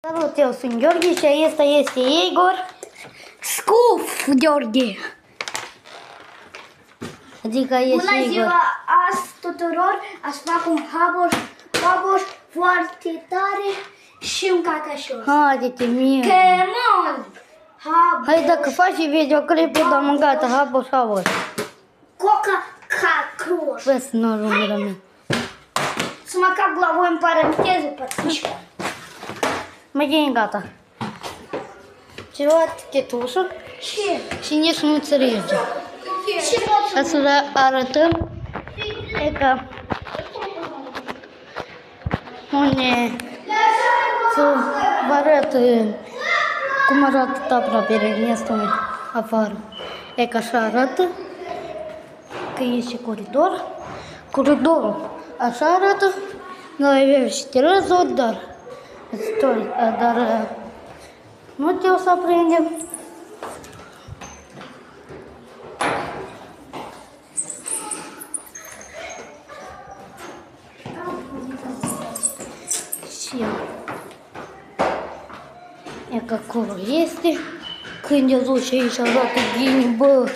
Salut, eu sunt Gheorghe și asta este Igor Scuf Gheorghe. Adică este Bună Igor. ziua tuturor, aș face un haboș foarte tare și un cacașos. Haide-te mie. Chemon! Hai dacă faci videoclipul, dar mă gata, haboș. Coca cacroș. Vezi, nu ajung la mine. Să mă cac la voi în paranteză, pățișcă. Mai gata. Ceva chetușă Ce? și nici nu înțelege. Ce faci? Ca să le arătăm, e că unde să vă arăt cum arată tabla Pirenestului afară. E că așa arată, că este coridor. Coridorul așa arată, noi avem și terezul, dar nu te o să aprindem. Și e că acolo este. Când eu duc și aici arată bine, bă.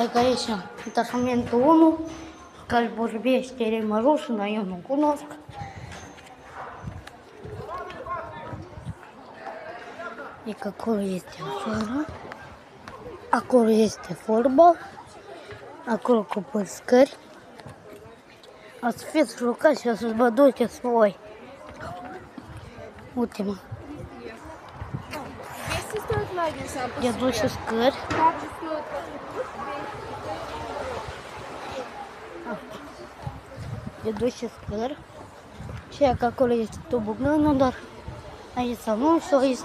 E că aici, atașamentul 1, care vorbește limba rusă, dar eu nu cunosc. E că acolo este afară. Acolo este fotbal. Acolo cu păscări. O să fiți jucați și o să vă duceți voi. Uite-mă. Eu duc și scări. Eu duc și scări. Și că acolo este toboganul, dar aici nu știu, aici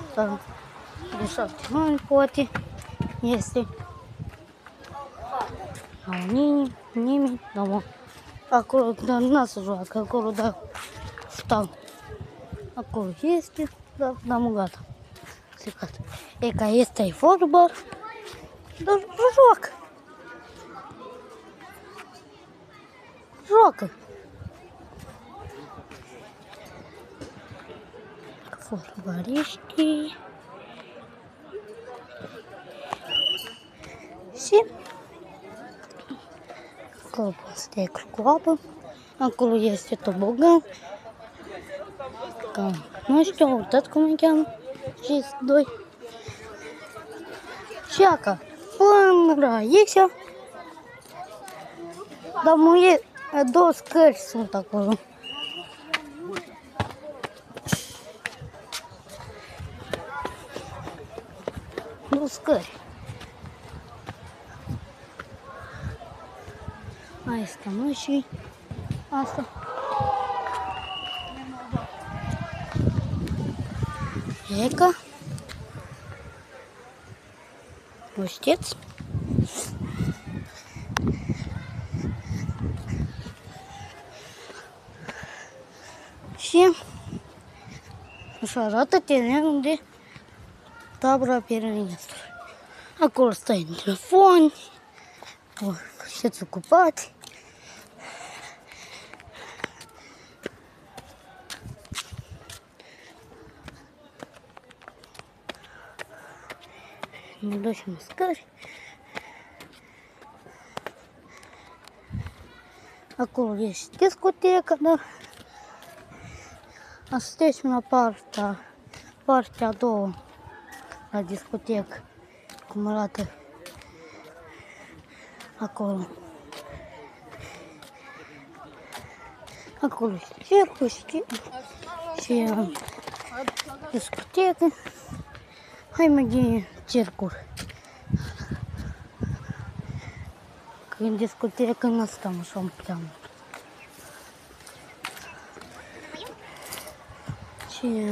de 7 ani, poate este. Nimeni, da, mă. Acolo, dar n-a să joacă, acolo, da, stau. Acolo este, dar mă gata. E că este fotbal, dar joacă. Joacă. Fotbaliștii. Și acolo este cu apă. Acolo este tobogan. Că nu știu, uitați cum îi cheamă. Și doi. Și aca, până la aici. Dar muie, două scări sunt acolo. Două scări. Mai este mă și asta. E că nu știți? Și așa arată terenul de tabra Pirenestului. Acolo stai în telefon, știți ocupați. Ne ducem în scări. Acolo este discoteca, dar astăzi la partea a doua la discotecă, cum arată acolo. Acolo este cercul și discotecă. Hai mă din cercul. Că în discotecă nu stăm așa prea mult. Și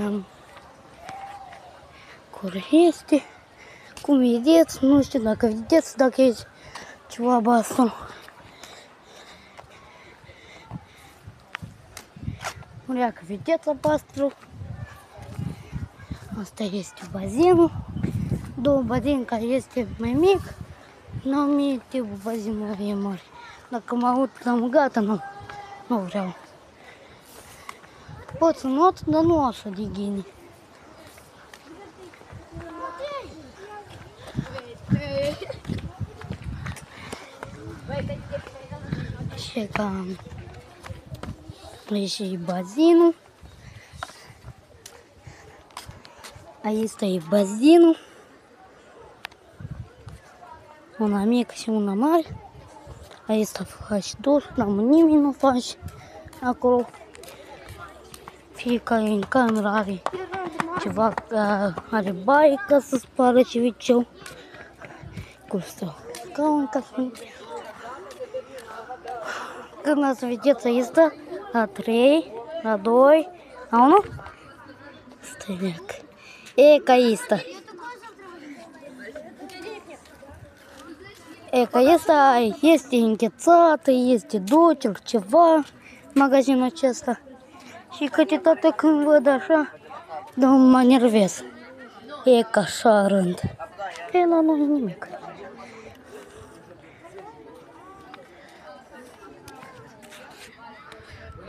acolo este. Cum vedeți, nu știu dacă vedeți, dacă e ceva baston. Dacă vedeți albastru, asta este bazinul. Două bazin care este mai mic, nu mi-e tipul bazinul e mare. Dacă mă aud, am gata, nu vreau. Poți not, dar nu așa de gine. Și cam e și bazinul. Aici e bazinul. Una mică și una mare. Aici faci duș, dar nimeni nu faci acolo. Fiecare în cameră are ceva, are baie ca să spară ce viceu. Cum stau scaun ca să... Când ați vedeți aici, la 3, la 2, la 1, stăneac. E ca asta. E ca asta este înghețată, este ducel, ceva, magazinul acesta. Și câteodată când văd așa, da, mă nervez. E ca așa rând. E la noi nimic.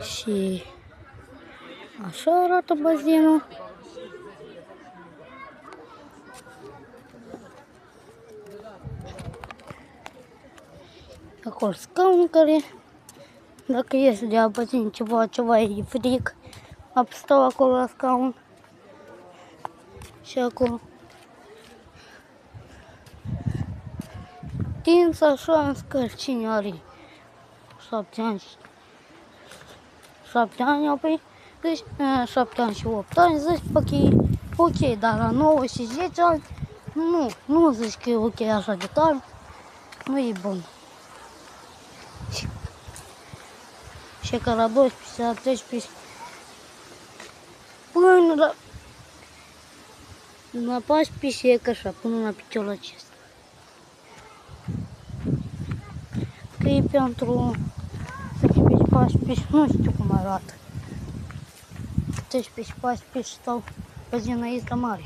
Și așa arată bazinul. Acolo scaun care, dacă iese de la bazin ceva e fric, stau acolo la scaun. Și acolo. Tins așa în scări, cine are 7 ani? 7 ani, apoi, deci, 7 ani și 8 ani, zici că e ok, dar la 9 și 10 ani, nu zici că e ok așa de tare, nu e bun. Și că la 12, la 13, până la 14 și e că așa, până la piciorul acesta. Că e pentru 13-14, nu știu cum arată. 13-14 stau bazina este mare.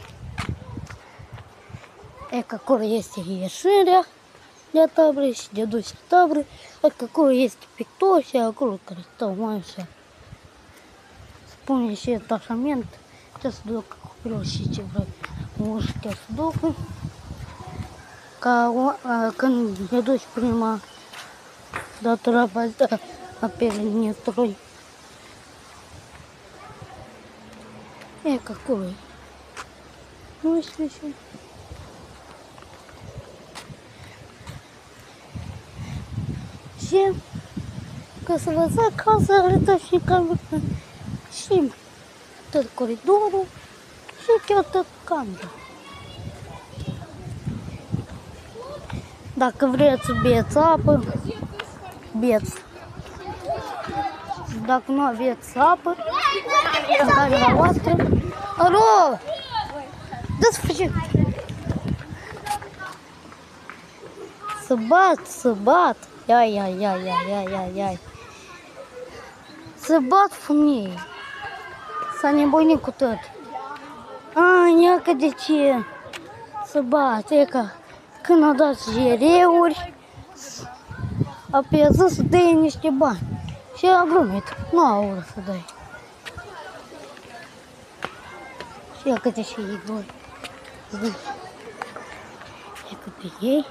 E că acolo este ieșirea de tabere și de dus tabere. E că acolo este pictor și acolo care stau mai așa. Spune și atașament. Trebuie să ducă copilul și ce vrea. Uși trebuie să ducă. Ca când ne duci prima dată la bază, pe linie 3. E că acolo e. Nu știu ce. Și ca să vă zic, casa arătă și cameră și tot coridorul și chiar tot camera. Dacă vreți să beți apă, beți. Dacă nu aveți apă, în camera voastră, alo! Dă-ți fugi! Să bat! Ia. Să bat femeie. S-a nebunit cu tot. Ia că de ce? Să bat, e ca când a dat jereuri, apoi a zis să dai niște bani. Și a glumit, nu a vrut să dai. Și ia câte și ei doi. E că pe ei.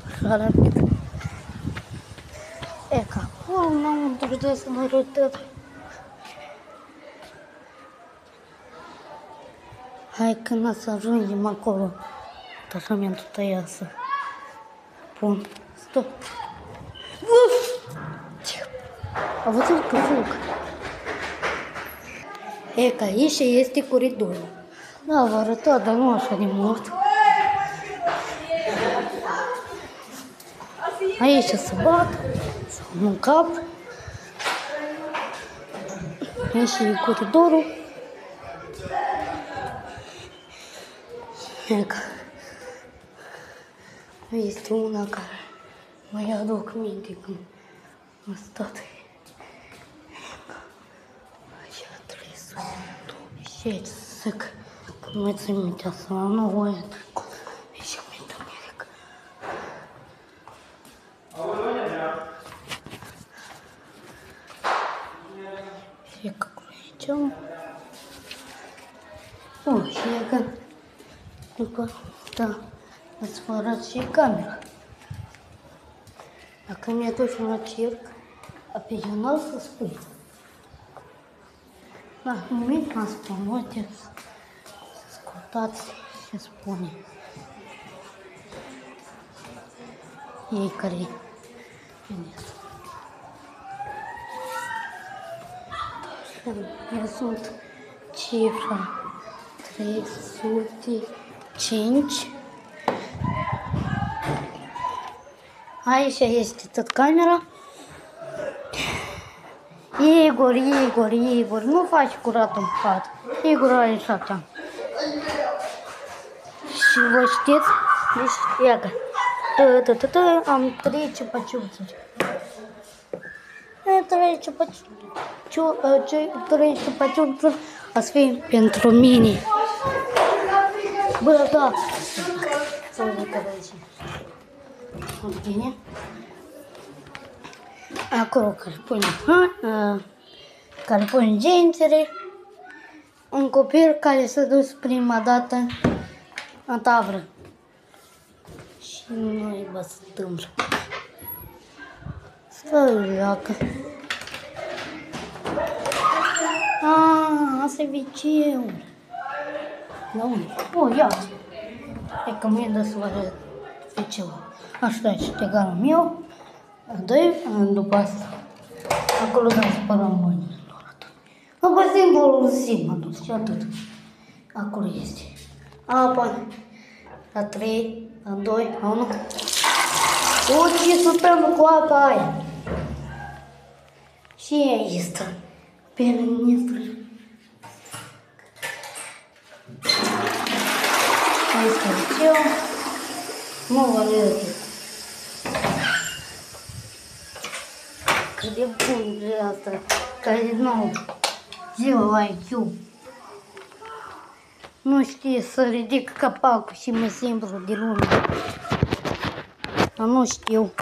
Așa rapid. E că acolo înăuntru trebuie să mă arătăm. Hai când să ajungem acolo, atașamentul tăia să pun. Stop. A văzut că fug. E că aici este coridorul. Da, vă arăta, dar nu așa de mult. Aici să bat, să un cap. Aici e coridorul. E că este una care mă aduc minte când am stat. Așa trebuie să și să zic că mai țin mintea să la 9 ani. Și mi-e America. fie că aici. Și e că după asta îți vă arăt și camera. Dacă mi-e duci la circ, pe canal să spui. Da, nimic n-am spus, uite, să ascultați ce spune. Ei care venesc. Eu sunt cifra 305. Aici este tot camera. Igor, nu faci curat în pat. Igor are 7 ani. Și vă știți? Deci, ia că. Am 3 ciupaciuțuri. 3 ciupaciuțuri o să fie pentru mine. Bă, da. Să vă zic că de aici. Bine. Acolo care pune gentile, un copil care s-a dus prima dată în tavră. Și noi vă stâmplă. Stă-i leacă. Asta e viciul. La unde? Iată. E că mi-e dă să vă arăt viciul. Așa e egalul meu. Doi, după asta. Acolo să spălăm mâinile lor atât. Apoi simbolul zi m-a dus și atât. Acolo este. Apa. La 3, la 2, la 1. Uite, stăm cu apa aia. Și aici stă. Pe ministru. Aici stă eu. Nu vă arăt. Cât de bun de asta, care nu ziua IQ. Nu știe să ridic capacul și mă simplu de lume. Dar nu știu.